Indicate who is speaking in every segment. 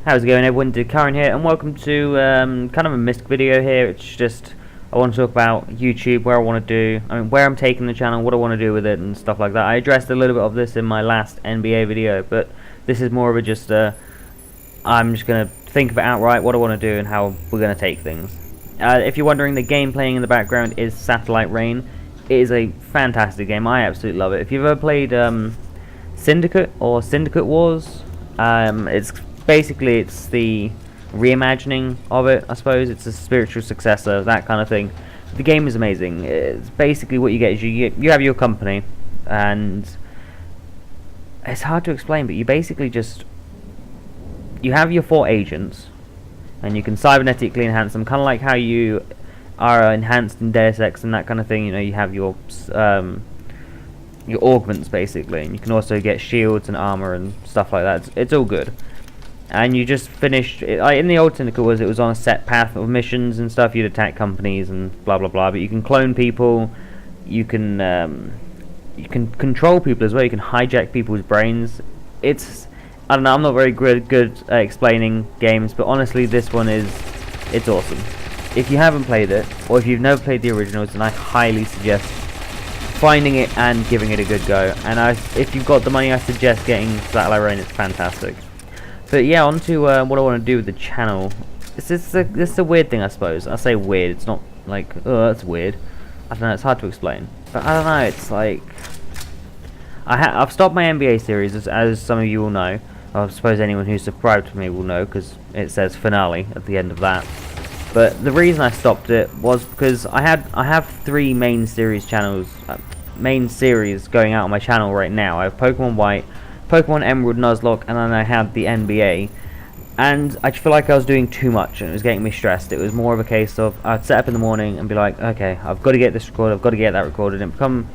Speaker 1: How's it going, everyone? Karen here, and welcome to kind of a missed video here. It's just I want to talk about YouTube, where I want to do, where I'm taking the channel, what I want to do with it, and stuff like that. I addressed a little bit of this in my last NBA video, but this is more of a just I'm just gonna think of it outright, what I want to do, and how we're gonna take things. If you're wondering, the game playing in the background is Satellite Rain. It is a fantastic game. I absolutely love it. If you've ever played Syndicate or Syndicate Wars, it's the reimagining of it, I suppose. It's a spiritual successor, that kind of thing. The game is amazing. It's basically what you get is you have your company, and it's hard to explain, but you basically you have your 4 agents, and you can cybernetically enhance them, kind of like how you are enhanced in Deus Ex and that kind of thing. You know, you have your augments basically, and you can also get shields and armor and stuff like that. It's all good. And you just finished in the old Syndicate Wars, it was on a set path of missions and stuff. You'd attack companies and blah blah blah, but you can clone people, you can control people as well. You can hijack people's brains. I don't know, I'm not very good at explaining games, but honestly this one it's awesome. If you haven't played it, or if you've never played the originals, then I highly suggest finding it and giving it a good go. And if you've got the money, I suggest getting Satellite Rain. It's fantastic. But yeah, on to what I want to do with the channel. This is a weird thing, I suppose. I say weird, it's not like, oh, that's weird. I don't know, it's hard to explain. But I don't know, it's like, I've stopped my NBA series, as some of you will know. I suppose anyone who's subscribed to me will know, because it says finale at the end of that. But the reason I stopped it was because I have 3 main series channels, main series going out on my channel right now. I have Pokemon White, Pokemon Emerald, Nuzlocke, and then I had the NBA, and I just feel like I was doing too much and it was getting me stressed. It was more of a case of I'd set up in the morning and be like, okay, I've got to get this recorded, I've got to get that recorded, and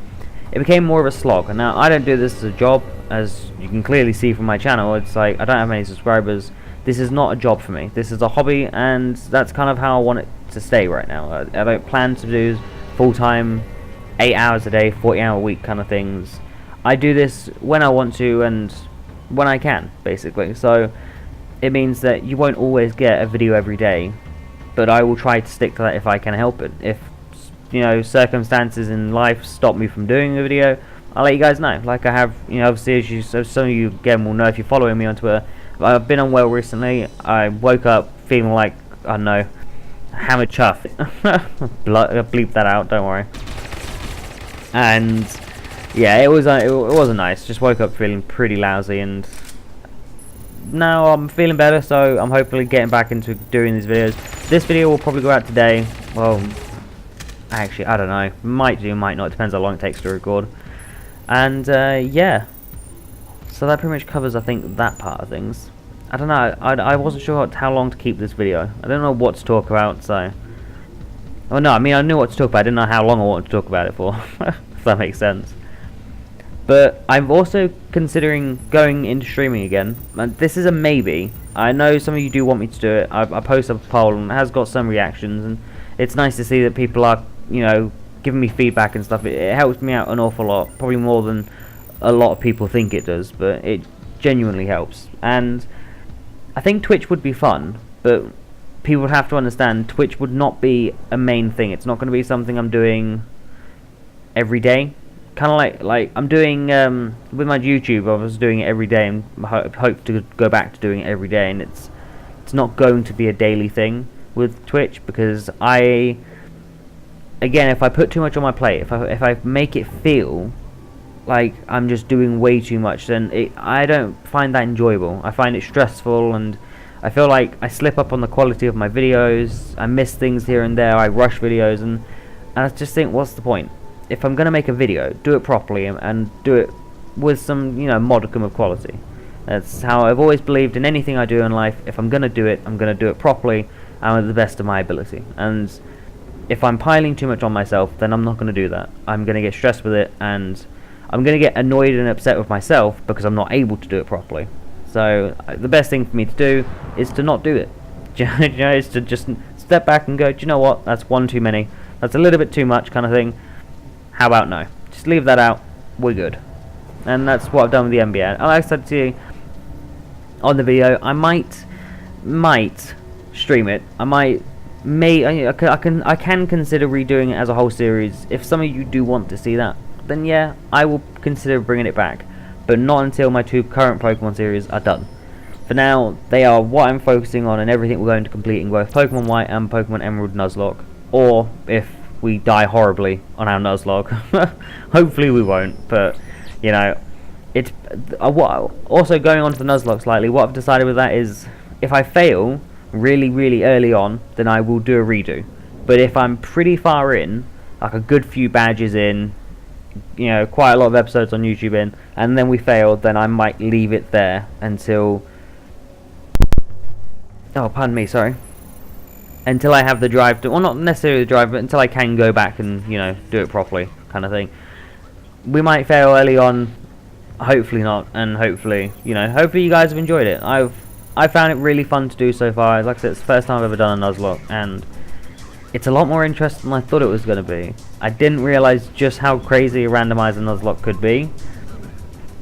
Speaker 1: it became more of a slog. And now I don't do this as a job, as you can clearly see from my channel. It's like I don't have many subscribers. This is not a job for me. This is a hobby, and that's kind of how I want it to stay right now. I don't plan to do full-time, 8 hours a day, 40-hour week kind of things. I do this when I want to and when I can, basically. So it means that you won't always get a video every day, but I will try to stick to that if I can help it. If circumstances in life stop me from doing a video, I'll let you guys know. Like I have, obviously, as some of you again will know if you're following me on Twitter, I've been unwell recently. I woke up feeling like, I don't know, hammered chuff. Bleep that out, don't worry. And yeah, it wasn't nice. Just woke up feeling pretty lousy, and now I'm feeling better, so I'm hopefully getting back into doing these videos. This video will probably go out today. Well, actually, I don't know. Might do, might not. It depends how long it takes to record. And yeah, so that pretty much covers, I think, that part of things. I don't know. I wasn't sure how long to keep this video. I don't know what to talk about, so. Oh no, I mean I knew what to talk about. I didn't know how long I wanted to talk about it for. If that makes sense. But I'm also considering going into streaming again. And this is a maybe. I know some of you do want me to do it. I posted a poll and it has got some reactions, and it's nice to see that people are, giving me feedback and stuff. It helps me out an awful lot, probably more than a lot of people think it does, but it genuinely helps. And I think Twitch would be fun, but people would have to understand Twitch would not be a main thing. It's not going to be something I'm doing every day. Kind of like I'm doing with my YouTube. I was doing it every day and hope to go back to doing it every day, and it's not going to be a daily thing with Twitch, because again, if I put too much on my plate, if I make it feel like I'm just doing way too much, then I don't find that enjoyable. I find it stressful, and I feel like I slip up on the quality of my videos. I miss things here and there. I rush videos, and I just think, what's the point? If I'm going to make a video, do it properly and do it with some, modicum of quality. That's how I've always believed in anything I do in life. If I'm going to do it, I'm going to do it properly and with the best of my ability. And if I'm piling too much on myself, then I'm not going to do that. I'm going to get stressed with it, and I'm going to get annoyed and upset with myself because I'm not able to do it properly. So the best thing for me to do is to not do it. Is to just step back and go, do you know what? That's one too many. That's a little bit too much, kind of thing. How about no? Just leave that out. We're good. And that's what I've done with the NBA. And like I said to you on the video, I might might stream it. I can consider redoing it as a whole series. If some of you do want to see that, then yeah, I will consider bringing it back, but not until my 2 current Pokemon series are done. For now, they are what I'm focusing on, and everything we're going to complete in both Pokemon White and Pokemon Emerald Nuzlocke, or if we die horribly on our Nuzlocke. Hopefully we won't, but you know, it's also going on to the Nuzlocke slightly. What I've decided with that is, if I fail really early on, then I will do a redo. But if I'm pretty far in, like a good few badges in, you know, quite a lot of episodes on YouTube in, and then we fail, then I might leave it there until, oh pardon me, sorry, until I have the drive to, well, not necessarily the drive, but until I can go back and, you know, do it properly, kind of thing. We might fail early on, hopefully not, and hopefully, you know, hopefully you guys have enjoyed it. I found it really fun to do so far. Like I said, it's the first time I've ever done a Nuzlocke, and it's a lot more interesting than I thought it was going to be. I didn't realise just how crazy a randomizer Nuzlocke could be,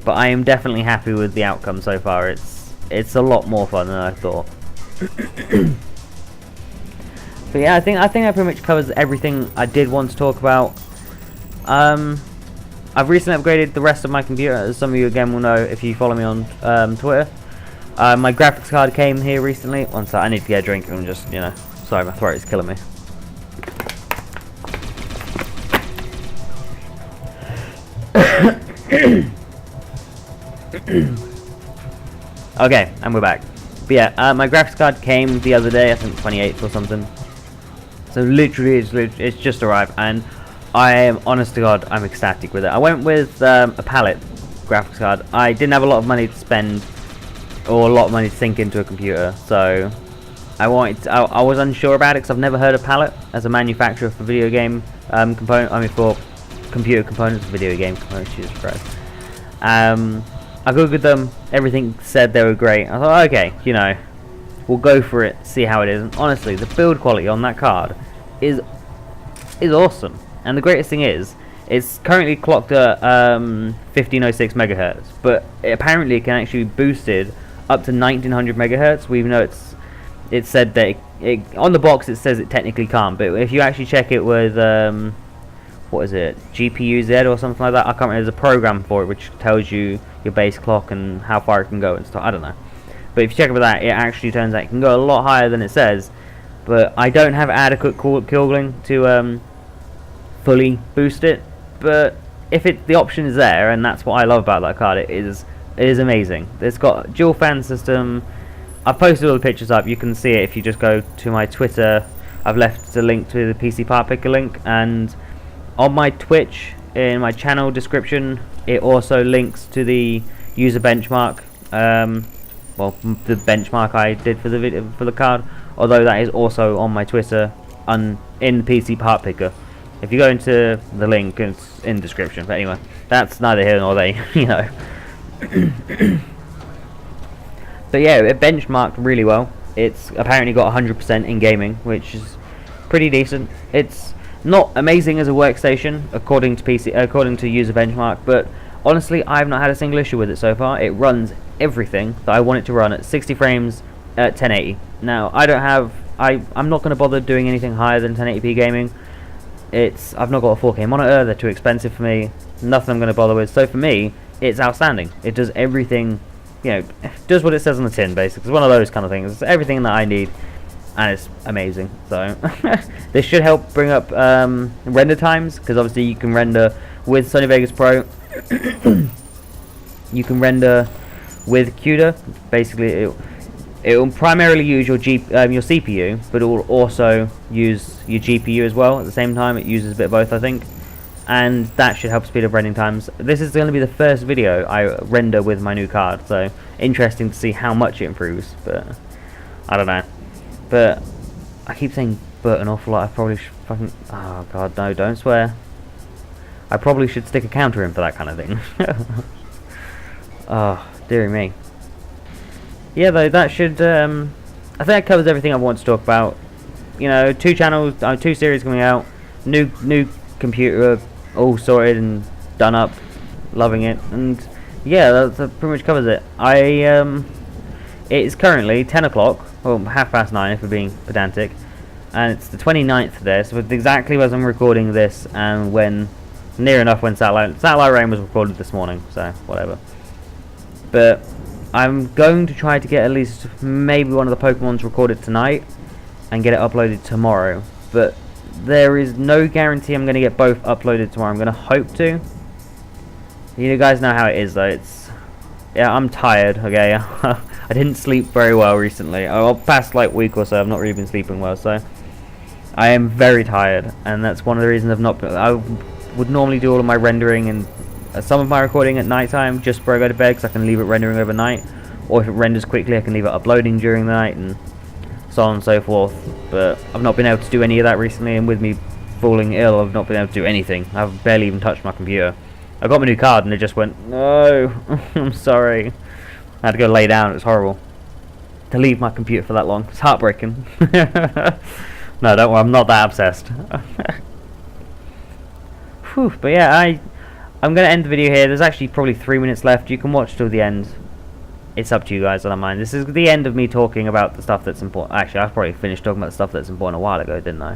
Speaker 1: but I am definitely happy with the outcome so far. It's a lot more fun than I thought. But yeah, I think that pretty much covers everything I did want to talk about. I've recently upgraded the rest of my computer, as some of you again will know if you follow me on Twitter. My graphics card came here recently. One sec, I need to get a drink and just, you know, sorry, my throat is killing me. Okay, and we're back. But yeah, my graphics card came the other day, I think 28th or something. So literally, it's just arrived, and I am, honest to God, I'm ecstatic with it. I went with a pallet graphics card. I didn't have a lot of money to spend, or a lot of money to sink into a computer, so I was unsure about it because I've never heard of Pallet as a manufacturer for video game for computer components, video game components. Jesus Christ. I googled them. Everything said they were great. I thought, okay, you know, we'll go for it, see how it is. And honestly, the build quality on that card is awesome. And the greatest thing is, it's currently clocked at 1506 megahertz, but apparently it can actually be boosted up to 1900 megahertz. Even though it said that on the box it says it technically can't, but if you actually check it with what is it, GPU-Z or something like that, I can't remember. There's a program for it which tells you your base clock and how far it can go and stuff. I don't know, but if you check it with that, it actually turns out it can go a lot higher than it says. But I don't have adequate cooling to fully boost it. But if the option is there, and that's what I love about that card, it is amazing. It's got dual fan system. I've posted all the pictures up. You can see it if you just go to my Twitter. I've left a link to the PC Part Picker link, and on my Twitch in my channel description, it also links to the user benchmark. Well, the benchmark I did for the video for the card. Although that is also on my Twitter in the PC Part Picker. If you go into the link, it's in the description. But anyway, that's neither here nor there, you know. But yeah, it benchmarked really well. It's apparently got 100% in gaming, which is pretty decent. It's not amazing as a workstation, according to user benchmark, but honestly, I've not had a single issue with it so far. It runs everything that I want it to run at 60 frames at 1080. Now, I'm not going to bother doing anything higher than 1080p gaming. I've not got a 4K monitor, they're too expensive for me, nothing I'm going to bother with, so for me, it's outstanding. It does everything, you know, it does what it says on the tin, basically. It's one of those kind of things. It's everything that I need, and it's amazing. So, this should help bring up render times, because obviously you can render with Sony Vegas Pro, you can render with CUDA. Basically, it will primarily use your CPU, but it will also use your GPU as well at the same time. It uses a bit of both, I think, and that should help speed up rendering times. This is going to be the first video I render with my new card, so interesting to see how much it improves, but I don't know. But I keep saying but an awful lot. I probably should fucking... Oh god, no, don't swear. I probably should stick a counter in for that kind of thing. Oh, dearie me. Yeah, though, that should, I think that covers everything I want to talk about. You know, 2 channels, 2 series coming out, new computer, all sorted and done up, loving it, and yeah, that pretty much covers it. It's currently 10 o'clock, or half past 9 if we're being pedantic, and it's the 29th today, so it's exactly as I'm recording this, and when, near enough when Satellite Rain was recorded this morning, so whatever. But I'm going to try to get at least maybe one of the Pokemons recorded tonight, and get it uploaded tomorrow, but there is no guarantee I'm going to get both uploaded tomorrow. I'm going to hope to. You guys know how it is though, yeah, I'm tired, okay. I didn't sleep very well recently. Past like week or so I've not really been sleeping well, so I am very tired, and that's one of the reasons I would normally do all of my rendering and some of my recording at night time just before I go to bed, because I can leave it rendering overnight, or if it renders quickly I can leave it uploading during the night, and so on and so forth. But I've not been able to do any of that recently, and with me falling ill I've not been able to do anything. I've barely even touched my computer. I got my new card and it just went, no. I'm sorry. I had to go lay down. It was horrible to leave my computer for that long. It's heartbreaking. No, don't worry, I'm not that obsessed. Whew, but yeah, I'm going to end the video here. There's actually probably 3 minutes left. You can watch till the end. It's up to you guys, I don't mind. This is the end of me talking about the stuff that's important. Actually, I've probably finished talking about the stuff that's important a while ago, didn't I?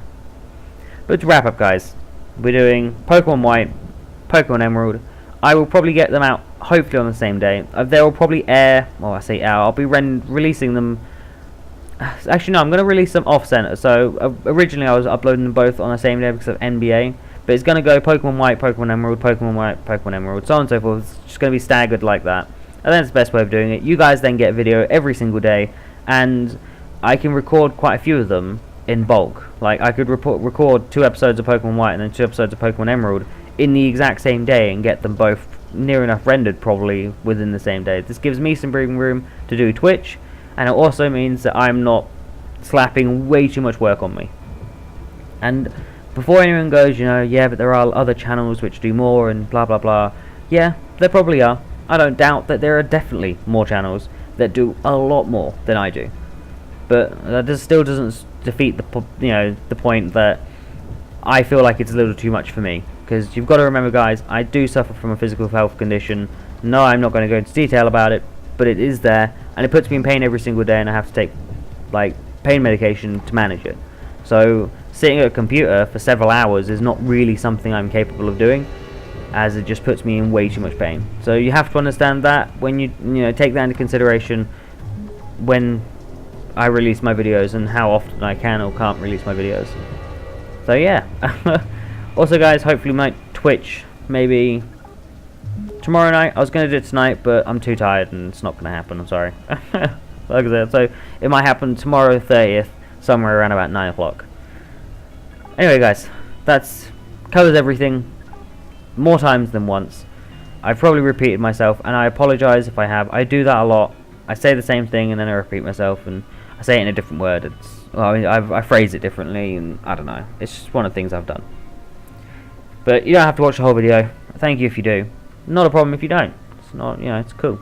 Speaker 1: But to wrap up, guys, we're doing Pokemon White, Pokemon Emerald. I will probably get them out hopefully on the same day. They will probably air, well I say air, I'll be releasing them. Actually no, I'm going to release them off center. So originally I was uploading them both on the same day because of NBA. But it's going to go Pokemon White, Pokemon Emerald, Pokemon White, Pokemon Emerald, so on and so forth. It's just going to be staggered like that. And that's the best way of doing it. You guys then get a video every single day, and I can record quite a few of them in bulk. Like I could record 2 episodes of Pokemon White and then 2 episodes of Pokemon Emerald in the exact same day and get them both near enough rendered probably within the same day. This gives me some breathing room to do Twitch, and it also means that I'm not slapping way too much work on me. And before anyone goes, you know, yeah, but there are other channels which do more and blah blah blah. Yeah, there probably are. I don't doubt that there are definitely more channels that do a lot more than I do. But that still doesn't defeat the point that I feel like it's a little too much for me. Because you've got to remember, guys, I do suffer from a physical health condition. No, I'm not going to go into detail about it, but it is there, and it puts me in pain every single day, and I have to take like pain medication to manage it. So sitting at a computer for several hours is not really something I'm capable of doing, as it just puts me in way too much pain. So you have to understand that when you take that into consideration when I release my videos, and how often I can or can't release my videos. So yeah. Also guys, hopefully my Twitch maybe tomorrow night. I was going to do it tonight, but I'm too tired and it's not going to happen, I'm sorry. Like I said, so it might happen tomorrow 30th, somewhere around about 9 o'clock. Anyway guys, that's covers everything more times than once. I've probably repeated myself, and I apologise if I have. I do that a lot. I say the same thing and then I repeat myself, and I say it in a different word. I phrase it differently, and I don't know. It's just one of the things I've done. But you don't have to watch the whole video. Thank you if you do. Not a problem if you don't. It's not, it's cool.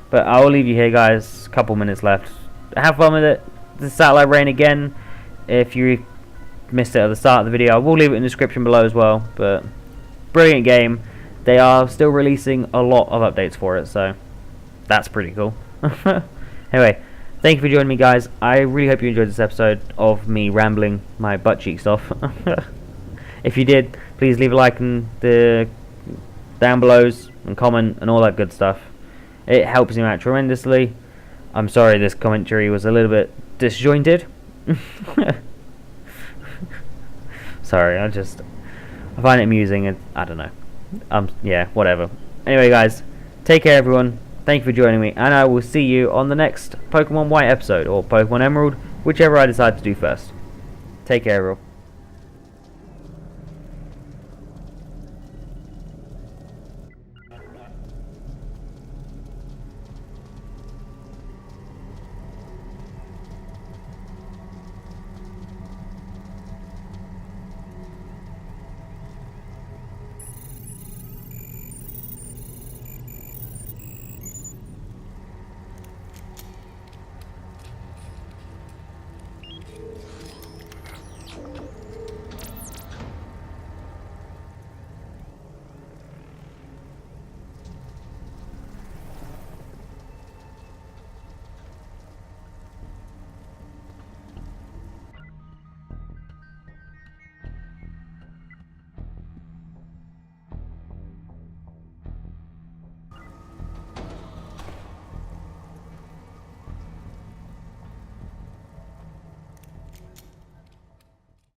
Speaker 1: But I will leave you here, guys. A couple minutes left. Have fun with it. The Satellite Rain again. If you missed it at the start of the video, I will leave it in the description below as well. But brilliant game. They are still releasing a lot of updates for it, so that's pretty cool. Anyway, thank you for joining me, guys. I really hope you enjoyed this episode of me rambling my butt cheeks off. If you did, please leave a like in the down below and comment and all that good stuff. It helps me out tremendously. I'm sorry this commentary was a little bit disjointed. Sorry, I find it amusing, and I don't know. Yeah, whatever. Anyway guys, take care everyone. Thank you for joining me, and I will see you on the next Pokemon White episode, or Pokemon Emerald, whichever I decide to do first. Take care everyone.